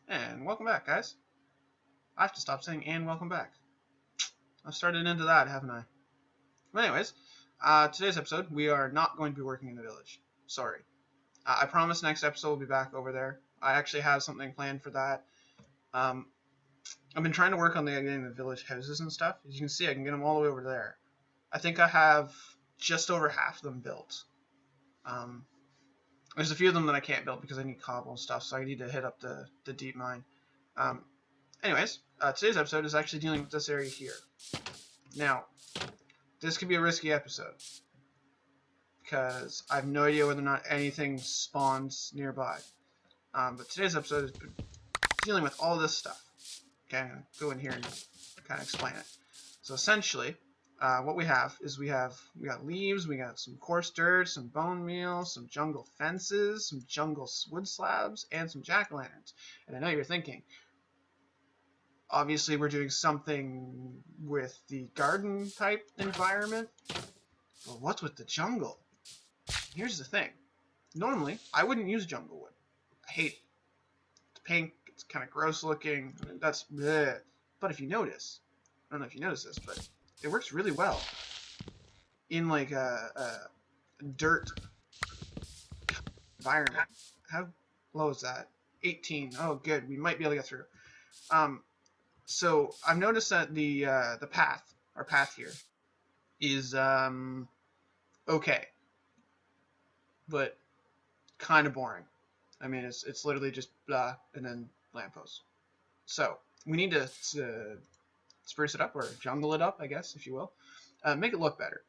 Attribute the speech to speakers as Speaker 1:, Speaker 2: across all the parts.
Speaker 1: And welcome back, guys. I have to stop saying and welcome back. I've started into that, haven't I? But anyways, today's episode, we are not going to be working in the village. Sorry. I promise next episode we'll be back over there. I actually have something planned for that. I've been trying to work on getting the village houses and stuff. As you can see, I can get them all the way over there. I think I have just over half of them built. There's a few of them that I can't build because I need cobble and stuff, so I need to hit up the deep mine. Anyways, today's episode is actually dealing with this area here. Now, this could be a risky episode because I have no idea whether or not anything spawns nearby. But today's episode is dealing with all this stuff. Okay, I'm going to go in here and kind of explain it. So essentially, what we have is we got leaves, we got some coarse dirt, some bone meal, some jungle fences, some jungle wood slabs, and some jack-o'-lanterns. And I know you're thinking, obviously we're doing something with the garden type environment, but what's with the jungle? Here's the thing. Normally, I wouldn't use jungle wood. I hate it. It's pink, it's kind of gross looking, that's bleh. But if you notice, I don't know if you notice this, but it works really well in like a dirt environment. How low is that? 18. Oh, good. We might be able to get through. So I've noticed that the path, our path here, is okay, but kind of boring. I mean, it's literally just blah and then lampposts. So we need to spruce it up, or jungle it up, I guess, if you will. Make it look better.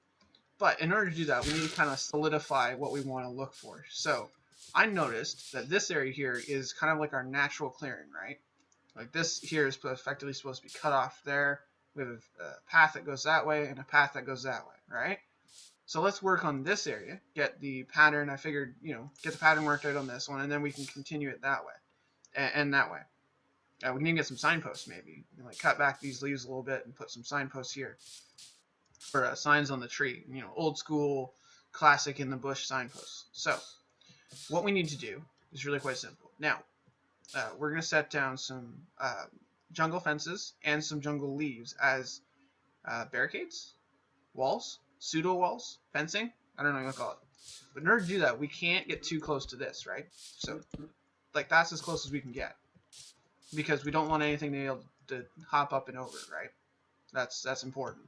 Speaker 1: But in order to do that, we need to kind of solidify what we want to look for. So I noticed that this area here is kind of like our natural clearing, right? Like this here is effectively supposed to be cut off there. We have a path that goes that way and a path that goes that way, right? So let's work on this area, get the pattern. I figured, get the pattern worked out on this one, and then we can continue it that way and that way. We need to get some signposts, maybe. We can, like, cut back these leaves a little bit and put some signposts here. Or signs on the tree. Old school, classic in the bush signposts. So, what we need to do is really quite simple. Now, we're going to set down some jungle fences and some jungle leaves as barricades, walls, pseudo walls, fencing. I don't know what you call it. But in order to do that, we can't get too close to this, right? So, like, that's as close as we can get, because we don't want anything to be able to hop up and over, right? That's important.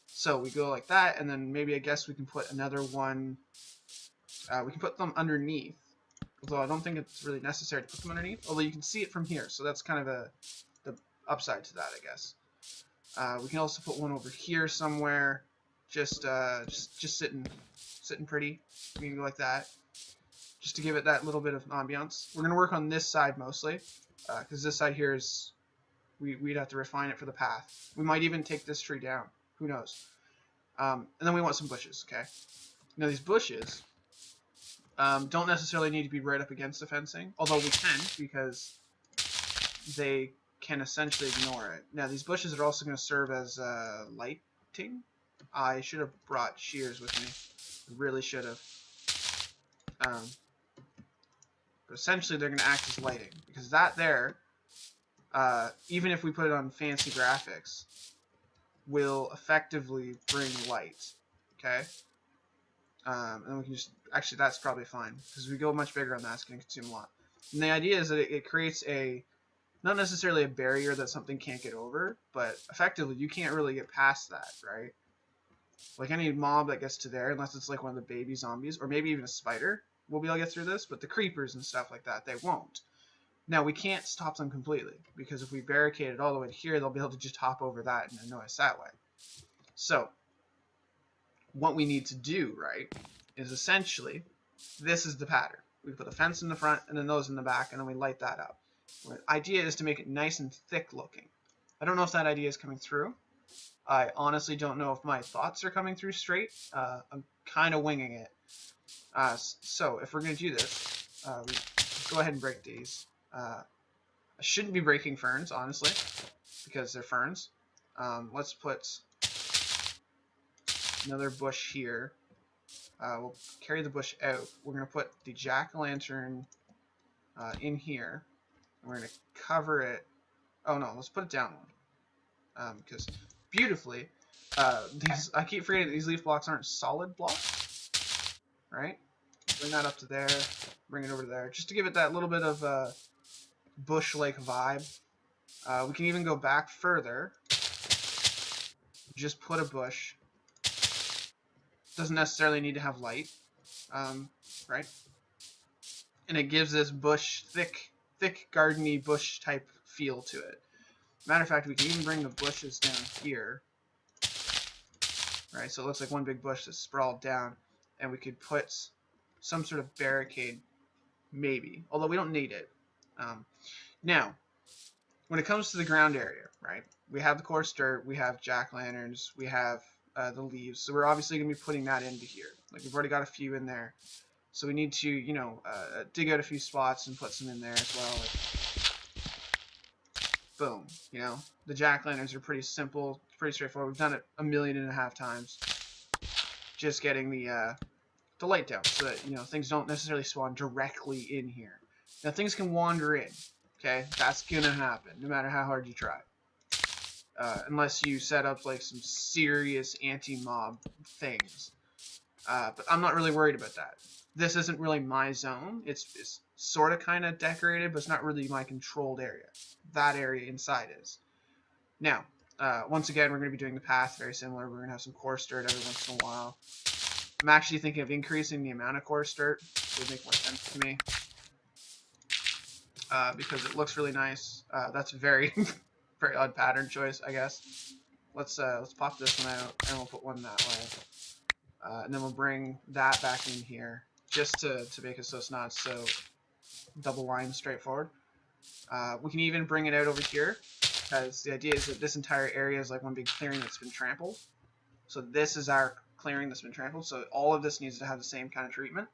Speaker 1: So we go like that, and then maybe I guess we can put another one. We can put them underneath, although I don't think it's really necessary to put them underneath. Although you can see it from here, so that's kind of the upside to that, I guess. We can also put one over here somewhere, just sitting pretty. We can go like that, just to give it that little bit of ambiance. We're gonna work on this side mostly. Because this side here is, we'd have to refine it for the path. We might even take this tree down. Who knows? And then we want some bushes, okay? Now these bushes don't necessarily need to be right up against the fencing, although we can, because they can essentially ignore it. Now these bushes are also going to serve as lighting. I should have brought shears with me. I really should have. But essentially they're going to act as lighting, because that there, even if we put it on fancy graphics, will effectively bring light, okay? And then we can just, actually that's probably fine, because if we go much bigger on that, it's going to consume a lot. And the idea is that it creates not necessarily a barrier that something can't get over, but effectively you can't really get past that, right? Like any mob that gets to there, unless it's like one of the baby zombies, or maybe even a spider, we'll be able to get through this, but the creepers and stuff like that, they won't. Now, we can't stop them completely, because if we barricade it all the way to here, they'll be able to just hop over that and annoy us that way. So, what we need to do, right, is essentially, this is the pattern. We put a fence in the front, and then those in the back, and then we light that up. The idea is to make it nice and thick looking. I don't know if that idea is coming through. I honestly don't know if my thoughts are coming through straight. I'm kind of winging it. So if we're going to do this, go ahead and break these. I shouldn't be breaking ferns, honestly, because they're ferns. Let's put another bush here. We'll carry the bush out. We're going to put the jack-o'-lantern in here. And we're going to cover it. Oh no, let's put it down one. Because beautifully, I keep forgetting that these leaf blocks aren't solid blocks, right? Bring that up to there, bring it over to there, just to give it that little bit of bush-like vibe. We can even go back further. Just put a bush. Doesn't necessarily need to have light, right? And it gives this bush, thick gardeny bush type feel to it. Matter of fact, we can even bring the bushes down here, right? So it looks like one big bush that's sprawled down, and we could put some sort of barricade, maybe, although we don't need it. Now, when it comes to the ground area, right? We have the coarse dirt, we have jack-lanterns, we have the leaves, so we're obviously going to be putting that into here. Like, we've already got a few in there, so we need to, you know, dig out a few spots and put some in there as well. Like, boom, you know, the jack-lanterns are pretty simple, pretty straightforward. We've done it 1.5 million times, just getting the light down, so that, you know, things don't necessarily spawn directly in here. Now, things can wander in, okay? That's gonna happen, no matter how hard you try. Unless you set up, like, some serious anti-mob things. But I'm not really worried about that. This isn't really my zone. It's sort of kind of decorated, but it's not really my controlled area. That area inside is. Now, once again, we're going to be doing the path very similar. We're going to have some coarse dirt every once in a while. I'm actually thinking of increasing the amount of coarse dirt. It would make more sense to me. Because it looks really nice. That's a very, very odd pattern choice, I guess. Let's pop this one out, and we'll put one that way. And then we'll bring that back in here, just to make it so it's not so double line straightforward. We can even bring it out over here, because the idea is that this entire area is like one big clearing that's been trampled. So this is our clearing that's been trampled, so all of this needs to have the same kind of treatment.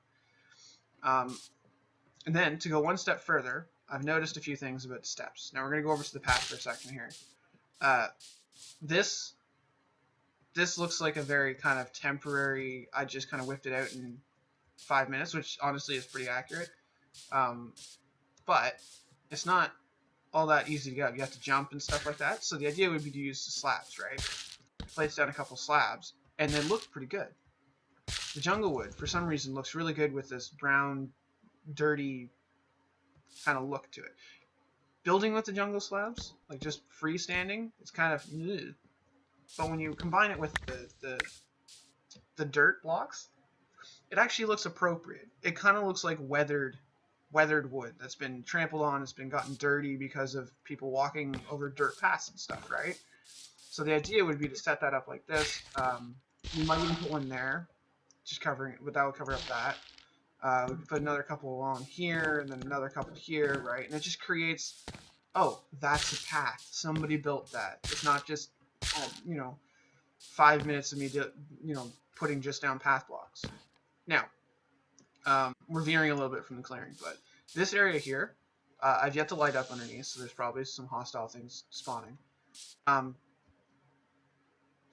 Speaker 1: And then, to go one step further, I've noticed a few things about steps. Now we're going to go over to the path for a second here. This looks like a very kind of temporary, I just kind of whipped it out in 5 minutes, which honestly is pretty accurate. But it's not all that easy to get up. You have to jump and stuff like that. So the idea would be to use the slabs, right? Place down a couple slabs, and they look pretty good. The jungle wood, for some reason, looks really good with this brown, dirty kind of look to it. Building with the jungle slabs, like just freestanding, it's kind of ugh. But when you combine it with the dirt blocks, it actually looks appropriate. It kind of looks like weathered wood that's been trampled on, it's been gotten dirty because of people walking over dirt paths and stuff, right? So the idea would be to set that up like this. You might even put one there, just covering it, but that would cover up that. We could put another couple along here, and then another couple here, right? And it just creates, oh, that's a path. Somebody built that. It's not just, you know, 5 minutes of me, you know, putting just down path blocks. Now, we're veering a little bit from the clearing, but this area here, I've yet to light up underneath, so there's probably some hostile things spawning. I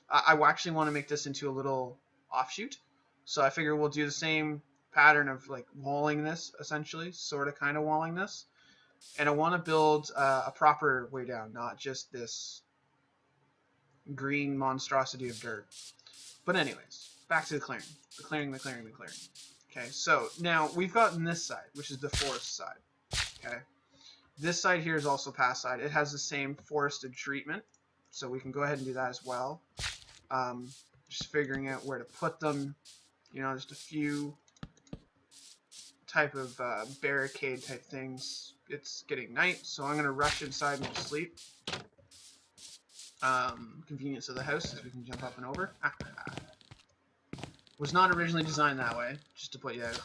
Speaker 1: actually want to make this into a little offshoot, so I figure we'll do the same pattern of like walling this, essentially, sort of kind of walling this, and I want to build a proper way down, not just this green monstrosity of dirt. But anyways, back to the clearing. The clearing. Okay, so now we've gotten this side, which is the forest side. Okay, this side here is also path side. It has the same forested treatment, so we can go ahead and do that as well. Just figuring out where to put them, you know, just a few type of barricade type things. It's getting night, so I'm gonna rush inside and sleep. Convenience of the house is we can jump up and over. Was not originally designed that way, just to put you out.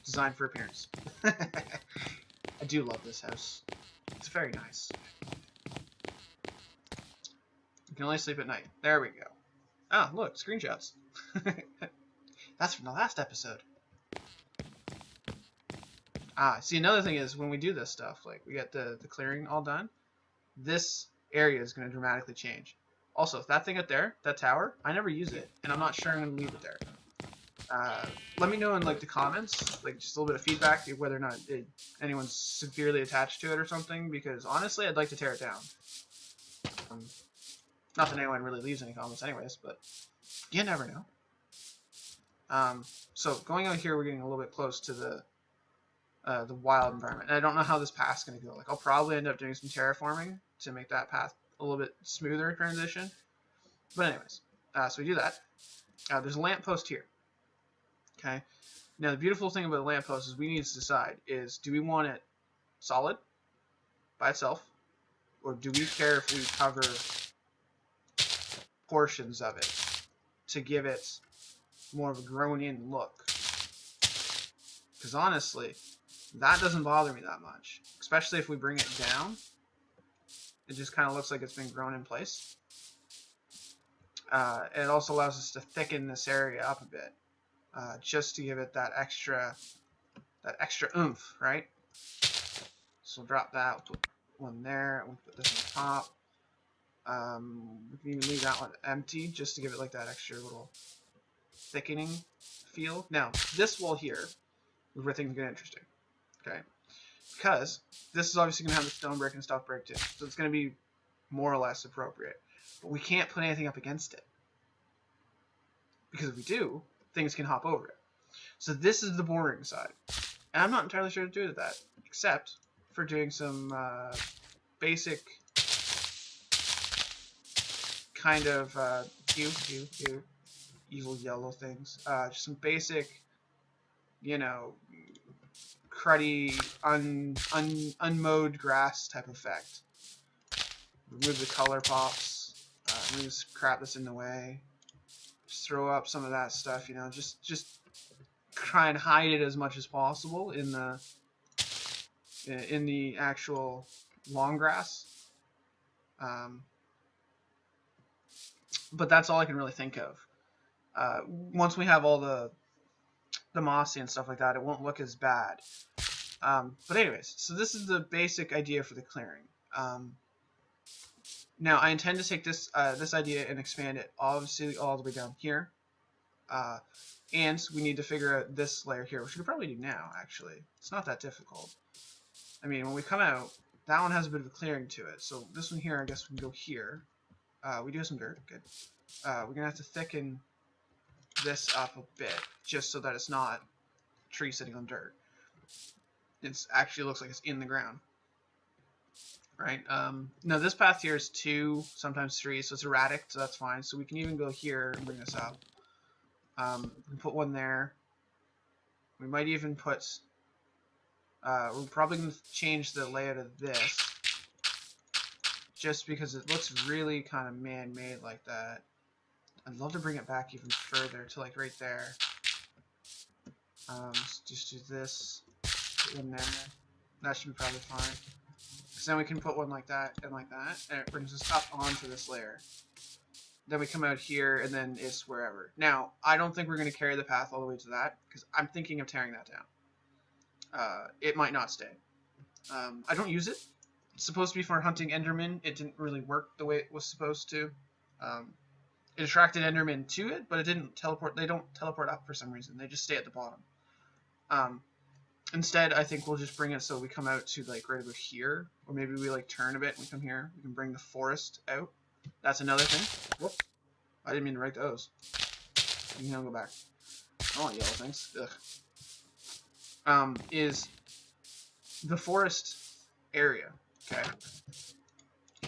Speaker 1: Designed for appearance. I do love this house. It's very nice. You can only sleep at night. There we go. Ah, look, screenshots. That's from the last episode. See, another thing is, when we do this stuff, like, we get the clearing all done, this area is going to dramatically change. Also, that thing up there, that tower, I never use it, and I'm not sure I'm going to leave it there. Let me know in like the comments, like just a little bit of feedback, whether or not anyone's severely attached to it or something. Because honestly, I'd like to tear it down. Not that anyone really leaves any comments, anyways, but you never know. So going out here, we're getting a little bit close to the wild environment. And I don't know how this path's going to go. Like, I'll probably end up doing some terraforming to make that path a little bit smoother transition. But anyways, so we do that. There's a lamppost here. Okay. Now, the beautiful thing about the lamppost is we need to decide is, do we want it solid by itself, or do we care if we cover portions of it to give it more of a grown-in look? Because honestly, that doesn't bother me that much, especially if we bring it down. It just kind of looks like it's been grown in place. It also allows us to thicken this area up a bit, just to give it that extra oomph, right? So we'll drop that. We'll put one there. We'll put this on top. We can even leave that one empty, just to give it like that extra little thickening feel. Now, this wall here is where things get interesting. Okay, because this is obviously going to have the stone brick and stuff bricked in, so it's going to be more or less appropriate. But we can't put anything up against it, because if we do, things can hop over it. So this is the boring side, and I'm not entirely sure to do that, except for doing some basic kind of evil yellow things. Just some basic, you know, cruddy, unmowed grass type effect. Remove the color pops. Remove this crap that's in the way. Just throw up some of that stuff, you know. Just try and hide it as much as possible in the actual long grass. But that's all I can really think of. Once we have all the mossy and stuff like that, it won't look as bad. But anyways, so this is the basic idea for the clearing. Now I intend to take this idea and expand it obviously all the way down here. And we need to figure out this layer here, which we could probably do now, actually. It's not that difficult. I mean, when we come out, that one has a bit of a clearing to it. So this one here, I guess we can go here. We do have some dirt, good. We're going to have to thicken this up a bit, just so that it's not a tree sitting on dirt. It actually looks like it's in the ground. Right? No, this path here is 2, sometimes 3, so it's erratic, so that's fine. So we can even go here and bring this up. We can put one there. We might even put... we're probably going to change the layout of this, just because it looks really kind of man-made like that. I'd love to bring it back even further to like right there. Let's just do this, put one there. That should be probably fine. Because then we can put one like that, and it brings us up onto this layer. Then we come out here, and then it's wherever. Now, I don't think we're going to carry the path all the way to that, because I'm thinking of tearing that down. It might not stay. I don't use it. It's supposed to be for hunting Enderman. It didn't really work the way it was supposed to. It attracted Enderman to it, but it didn't teleport. They don't teleport up for some reason. They just stay at the bottom. Instead, I think we'll just bring it so we come out to like right over here, or maybe we like turn a bit and we come here. We can bring the forest out. That's another thing. Whoop! I didn't mean to write those. You can go back. I don't want yellow things. Ugh. Is the forest area, okay?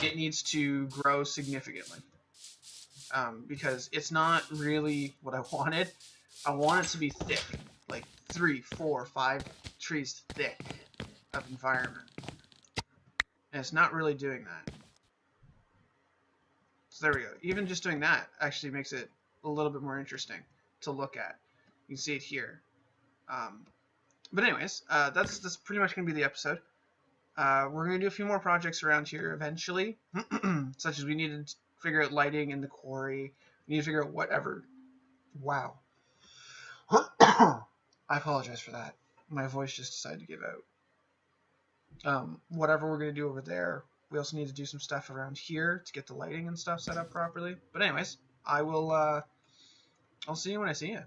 Speaker 1: It needs to grow significantly. Because it's not really what I wanted. I want it to be thick, like 3, 4, 5 trees thick of environment. And it's not really doing that. So there we go. Even just doing that actually makes it a little bit more interesting to look at. You can see it here. But anyways, that's pretty much going to be the episode. We're going to do a few more projects around here eventually, such as we need to figure out lighting in the quarry. We need to figure out whatever. Wow. I apologize for that. My voice just decided to give out. Whatever we're going to do over there. We also need to do some stuff around here to get the lighting and stuff set up properly. But anyways, I'll see you when I see you.